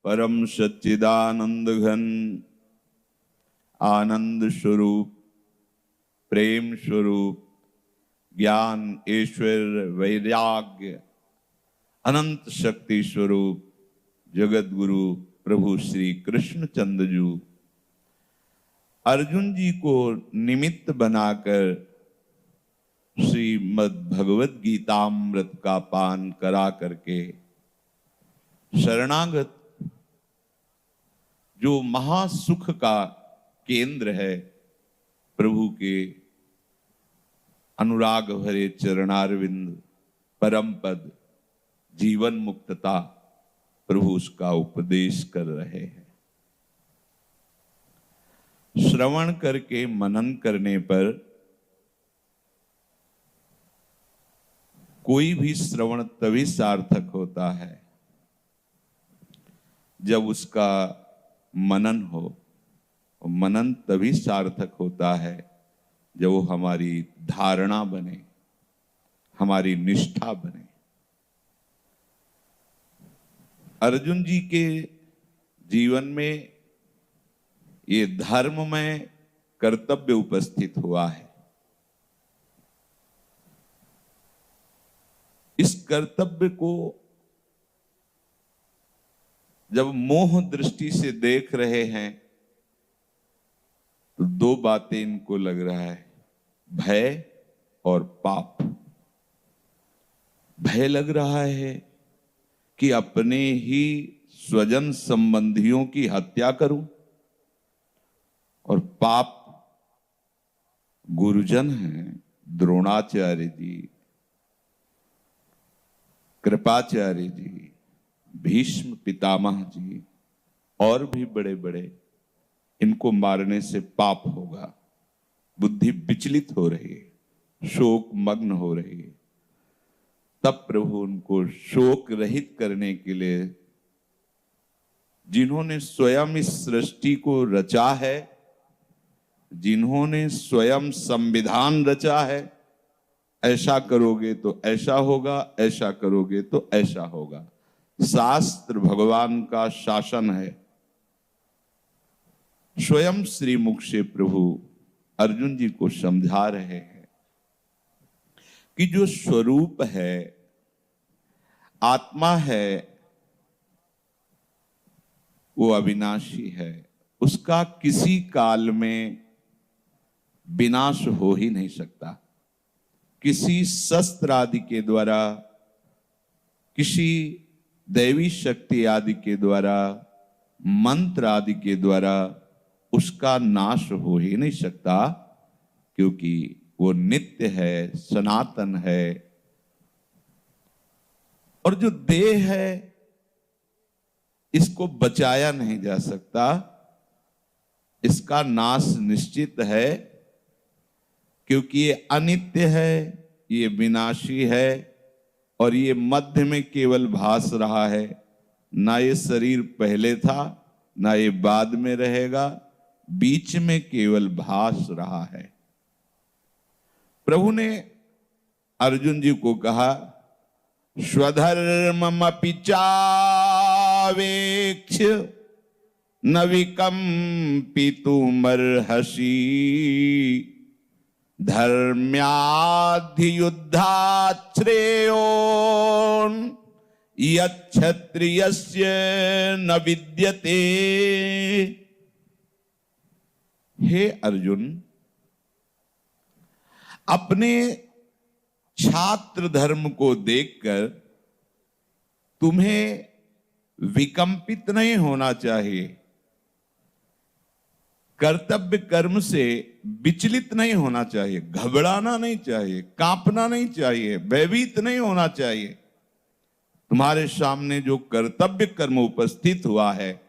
परम सच्चिदानंद घन आनंद स्वरूप प्रेम स्वरूप ज्ञान ऐश्वर्य वैराग्य अनंत शक्ति स्वरूप जगत गुरु प्रभु श्री कृष्णचंद्र जी अर्जुन जी को निमित्त बनाकर श्रीमद् भगवत गीतामृत का पान करा करके शरणागत जो महासुख का केंद्र है प्रभु के अनुराग भरे चरणारविंद परम पद जीवन मुक्तता प्रभु उसका उपदेश कर रहे हैं। श्रवण करके मनन करने पर कोई भी श्रवण तभी सार्थक होता है जब उसका मनन हो। मनन तभी सार्थक होता है जब वो हमारी धारणा बने, हमारी निष्ठा बने। अर्जुन जी के जीवन में ये धर्म में कर्तव्य उपस्थित हुआ है। इस कर्तव्य को जब मोह दृष्टि से देख रहे हैं तो दो बातें इनको लग रहा है, भय और पाप। भय लग रहा है कि अपने ही स्वजन संबंधियों की हत्या करूं, और पाप गुरुजन हैं द्रोणाचार्य जी, कृपाचार्य जी, भीष्म पितामह जी और भी बड़े बड़े, इनको मारने से पाप होगा। बुद्धि विचलित हो रही है, शोक मग्न हो रही है। तब प्रभु उनको शोक रहित करने के लिए, जिन्होंने स्वयं इस सृष्टि को रचा है, जिन्होंने स्वयं संविधान रचा है, ऐसा करोगे तो ऐसा होगा, ऐसा करोगे तो ऐसा होगा। शास्त्र भगवान का शासन है। स्वयं श्रीमुख से प्रभु अर्जुन जी को समझा रहे हैं कि जो स्वरूप है, आत्मा है, वो अविनाशी है। उसका किसी काल में विनाश हो ही नहीं सकता। किसी शस्त्र आदि के द्वारा, किसी दैवी शक्ति आदि के द्वारा, मंत्र आदि के द्वारा उसका नाश हो ही नहीं सकता, क्योंकि वो नित्य है, सनातन है। और जो देह है, इसको बचाया नहीं जा सकता, इसका नाश निश्चित है, क्योंकि ये अनित्य है, ये विनाशी है, और ये मध्य में केवल भास रहा है। ना ये शरीर पहले था, ना ये बाद में रहेगा, बीच में केवल भास रहा है। प्रभु ने अर्जुन जी को कहा, स्वधर्ममपि चावेक्ष न विकम्पितुमर्हसि धर्म्याधियुद्धात् श्रेयो यच्छत्रियस्य न विद्यते। हे अर्जुन, अपने छात्र धर्म को देखकर तुम्हें विकंपित नहीं होना चाहिए, कर्तव्य कर्म से विचलित नहीं होना चाहिए, घबराना नहीं चाहिए, कांपना नहीं चाहिए, भयभीत नहीं होना चाहिए। तुम्हारे सामने जो कर्तव्य कर्म उपस्थित हुआ है,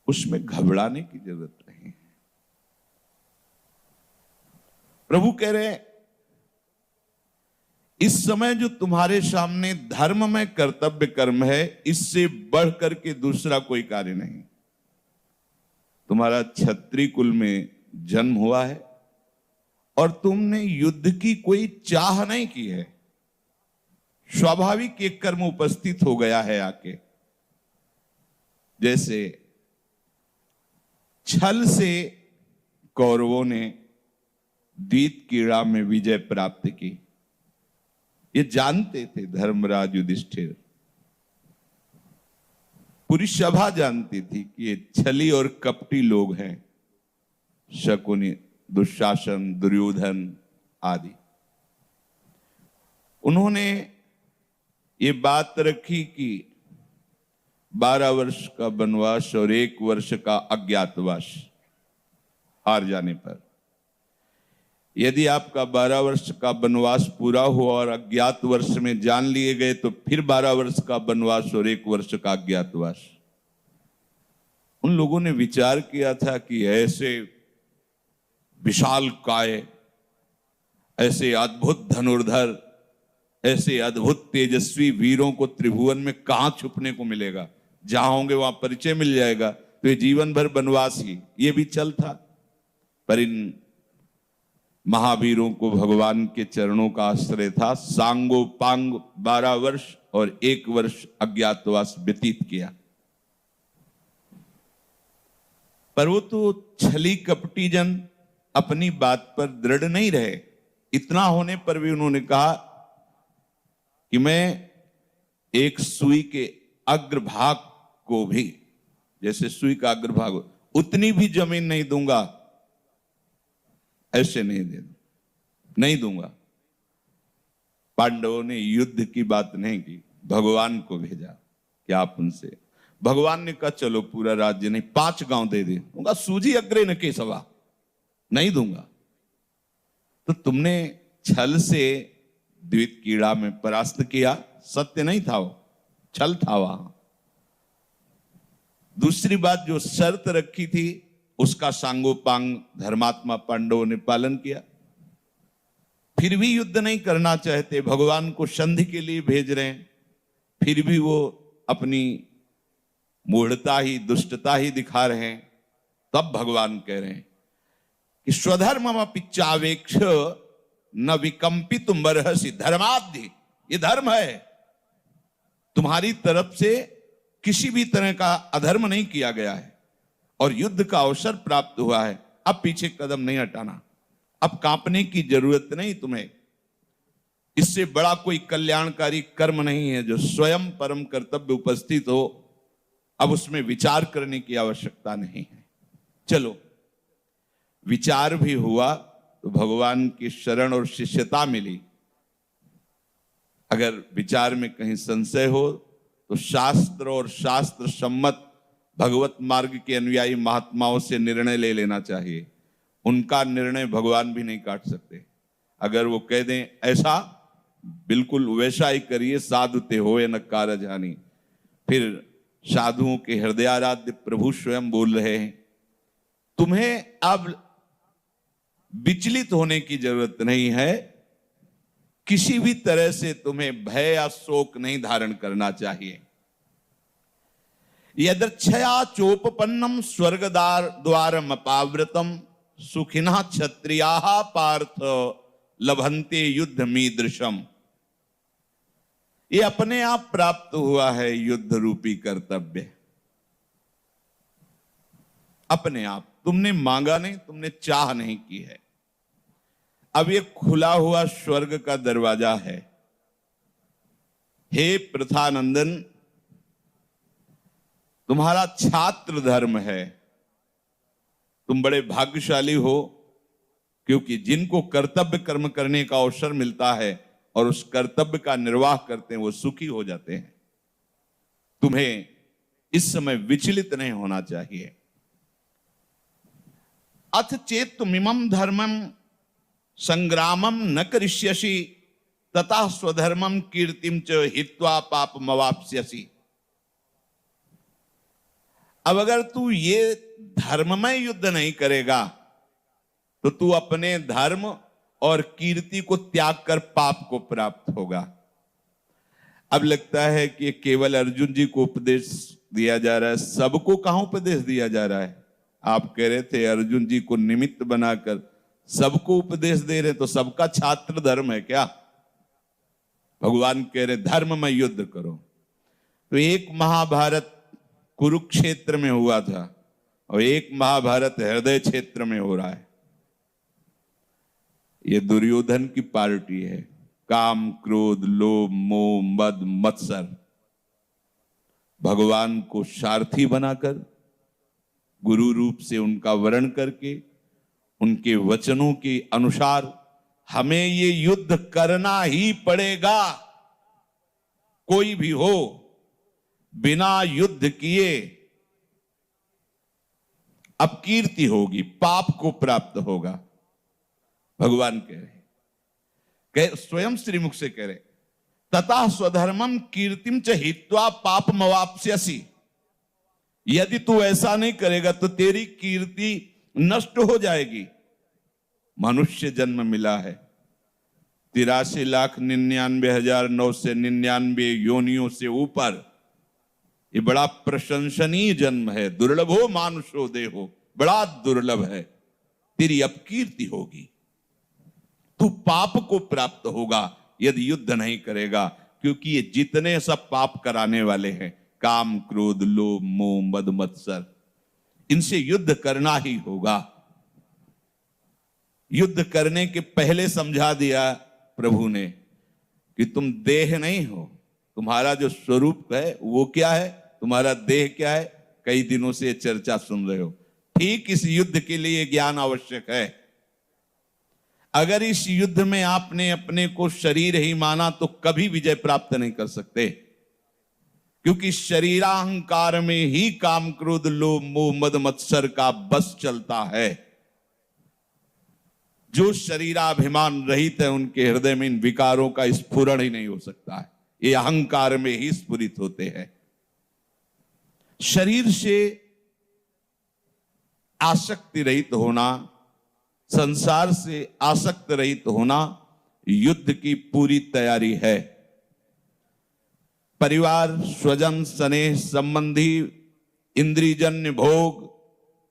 उसमें घबराने की जरूरत नहीं है। प्रभु कह रहे हैं, इस समय जो तुम्हारे सामने धर्म में कर्तव्य कर्म है, इससे बढ़कर के दूसरा कोई कार्य नहीं। तुम्हारा क्षत्रिय कुल में जन्म हुआ है और तुमने युद्ध की कोई चाह नहीं की है, स्वाभाविक एक कर्म उपस्थित हो गया है आके। जैसे छल से कौरवों ने द्वितकीड़ा में विजय प्राप्त की, ये जानते थे धर्मराज युधिष्ठिर। पूरी सभा जानती थी कि ये छली और कपटी लोग हैं, शकुनि, दुशासन, दुर्योधन आदि। उन्होंने ये बात रखी कि 12 वर्ष का वनवास और 1 वर्ष का अज्ञातवास, हार जाने पर यदि आपका 12 वर्ष का वनवास पूरा हुआ और अज्ञात वर्ष में जान लिए गए तो फिर 12 वर्ष का वनवास और 1 वर्ष का अज्ञातवास। उन लोगों ने विचार किया था कि ऐसे विशाल काय, ऐसे अद्भुत धनुर्धर, ऐसे अद्भुत तेजस्वी वीरों को त्रिभुवन में कहां छुपने को मिलेगा, जहां होंगे वहां परिचय मिल जाएगा, तो ये जीवन भर वनवास ही, ये भी चल था। पर इन महावीरों को भगवान के चरणों का आश्रय था। सांगो पांग 12 वर्ष और 1 वर्ष अज्ञातवास व्यतीत किया। पर वो तो छली कपटी जन अपनी बात पर दृढ़ नहीं रहे। इतना होने पर भी उन्होंने कहा कि मैं एक सुई के अग्रभाग को भी, जैसे सुई का अग्रभाग, उतनी भी जमीन नहीं दूंगा, ऐसे नहीं दूंगा। पांडवों ने युद्ध की बात नहीं की, भगवान को भेजा कि आप उनसे। भगवान ने कहा चलो पूरा राज्य नहीं, 5 गांव दे दे। उनका सूझी अग्रे न केशवा, नहीं दूंगा। तो तुमने छल से द्वितकीड़ा में परास्त किया, सत्य नहीं था वो, छल था वहां। दूसरी बात, जो शर्त रखी थी उसका सांगोपांग धर्मात्मा पांडवों ने पालन किया। फिर भी युद्ध नहीं करना चाहते, भगवान को संधि के लिए भेज रहे हैं, फिर भी वो अपनी मूढ़ता ही, दुष्टता ही दिखा रहे हैं। तब भगवान कह रहे हैं कि स्वधर्मम पिच्चावेक्ष न विकंपितुम बर्हसि धर्माद्धि, ये धर्म है, तुम्हारी तरफ से किसी भी तरह का अधर्म नहीं किया गया है और युद्ध का अवसर प्राप्त हुआ है। अब पीछे कदम नहीं हटाना, अब कांपने की जरूरत नहीं तुम्हें। इससे बड़ा कोई कल्याणकारी कर्म नहीं है जो स्वयं परम कर्तव्य उपस्थित हो, अब उसमें विचार करने की आवश्यकता नहीं है। चलो, विचार भी हुआ तो भगवान की शरण और शिष्यता मिली। अगर विचार में कहीं संशय हो तो शास्त्र और शास्त्र सम्मत भगवत मार्ग के अनुयायी महात्माओं से निर्णय ले लेना चाहिए। उनका निर्णय भगवान भी नहीं काट सकते। अगर वो कह दें ऐसा, बिल्कुल वैसा ही करिए, साधु ते होए न कारज हानि। फिर साधुओं के हृदयाराध्य प्रभु स्वयं बोल रहे हैं, तुम्हें अब विचलित होने की जरूरत नहीं है, किसी भी तरह से तुम्हें भय या शोक नहीं धारण करना चाहिए। यदृच्छया चोपपन्नम स्वर्गदार द्वारम अपावृतम सुखिनः क्षत्रियाः पार्थ लभन्ते युद्ध मीदृशम। ये अपने आप प्राप्त हुआ है युद्ध रूपी कर्तव्य, अपने आप। तुमने मांगा नहीं, तुमने चाह नहीं की है। अब ये खुला हुआ स्वर्ग का दरवाजा है। हे प्रथानंदन, तुम्हारा छात्र धर्म है, तुम बड़े भाग्यशाली हो, क्योंकि जिनको कर्तव्य कर्म करने का अवसर मिलता है और उस कर्तव्य का निर्वाह करते हैं वो सुखी हो जाते हैं। तुम्हें इस समय विचलित नहीं होना चाहिए। अथ चेत तुमिमं धर्मम संग्रामम न करिष्यसि तथा स्वधर्मम कीर्तिम च हित्वा पापमवाप्स्यसि। अब अगर तू ये धर्ममय युद्ध नहीं करेगा तो तू अपने धर्म और कीर्ति को त्याग कर पाप को प्राप्त होगा। अब लगता है कि केवल अर्जुन जी को उपदेश दिया जा रहा है, सबको कहां उपदेश दिया जा रहा है? आप कह रहे थे अर्जुन जी को निमित्त बनाकर सबको उपदेश दे रहे, तो सबका छात्र धर्म है क्या? भगवान कह रहे धर्म में युद्ध करो। तो एक महाभारत कुरुक्षेत्र में हुआ था और एक महाभारत हृदय क्षेत्र में हो रहा है। ये दुर्योधन की पार्टी है। काम, क्रोध, लोभ, मोह, मद, मत्सर भगवान को सारथी बनाकर, गुरु रूप से उनका वर्ण करके, उनके वचनों के अनुसार हमें ये युद्ध करना ही पड़ेगा। कोई भी हो, बिना युद्ध किए अपकीर्ति होगी, पाप को प्राप्त होगा। भगवान कह रहे, स्वयं श्रीमुख से कह रहे, तथा स्वधर्मम कीर्तिम च हित्वा पापमवाप्स्यसि। यदि तू ऐसा नहीं करेगा तो तेरी कीर्ति नष्ट हो जाएगी। मनुष्य जन्म मिला है 83,99,999 योनियों से ऊपर। ये बड़ा प्रशंसनीय जन्म है। दुर्लभो मानुषो देहो, बड़ा दुर्लभ है। तेरी अपकीर्ति होगी, तू पाप को प्राप्त होगा यदि युद्ध नहीं करेगा। क्योंकि ये जितने सब पाप कराने वाले हैं, काम, क्रोध, लोभ, मोह, मद, मत्सर, इनसे युद्ध करना ही होगा। युद्ध करने के पहले समझा दिया प्रभु ने कि तुम देह नहीं हो, तुम्हारा जो स्वरूप है वो क्या है, तुम्हारा देह क्या है। कई दिनों से चर्चा सुन रहे हो। ठीक इस युद्ध के लिए ज्ञान आवश्यक है। अगर इस युद्ध में आपने अपने को शरीर ही माना तो कभी विजय प्राप्त नहीं कर सकते। क्योंकि शरीराहंकार में ही काम, क्रोध, लोभ, मोह, मद, मत्सर का बस चलता है। जो शरीराभिमान रहित है उनके हृदय में इन विकारों का स्फुरण ही नहीं हो सकता है। ये अहंकार में ही स्फुरित होते हैं। शरीर से आसक्ति रहित होना, संसार से आसक्त रहित होना युद्ध की पूरी तैयारी है। परिवार, स्वजन, स्नेह, संबंधी, इंद्रियजन्य भोग,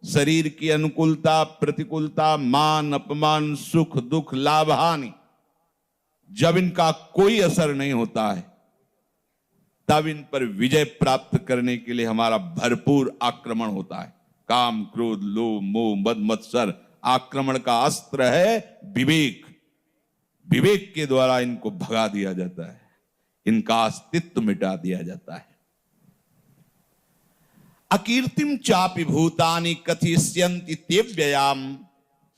शरीर की अनुकूलता, प्रतिकूलता, मान, अपमान, सुख, दुख, लाभ, हानि, जब इनका कोई असर नहीं होता है तब इन पर विजय प्राप्त करने के लिए हमारा भरपूर आक्रमण होता है। काम, क्रोध, लोभ, मोह, मद, मत्सर, आक्रमण का अस्त्र है विवेक। विवेक के द्वारा इनको भगा दिया जाता है, इनका अस्तित्व मिटा दिया जाता है। अकीर्तिम चापि भूतानि कथिष्यन्ति ते व्ययाम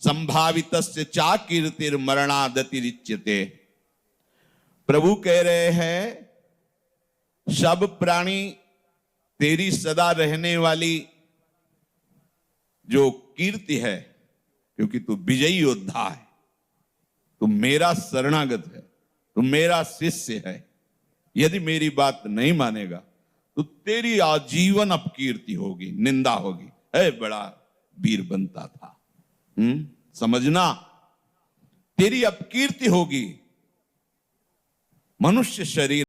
संभावितस्य चा कीर्तिर्मरणादतिरिच्यते। प्रभु कह रहे हैं, सब प्राणी तेरी सदा रहने वाली जो कीर्ति है, क्योंकि तू विजयी योद्धा है, तू मेरा शरणागत है, तू मेरा शिष्य है। यदि मेरी बात नहीं मानेगा तो तेरी आजीवन अपकीर्ति होगी, निंदा होगी। है बड़ा वीर बनता था, समझना, तेरी अपकीर्ति होगी। मनुष्य शरीर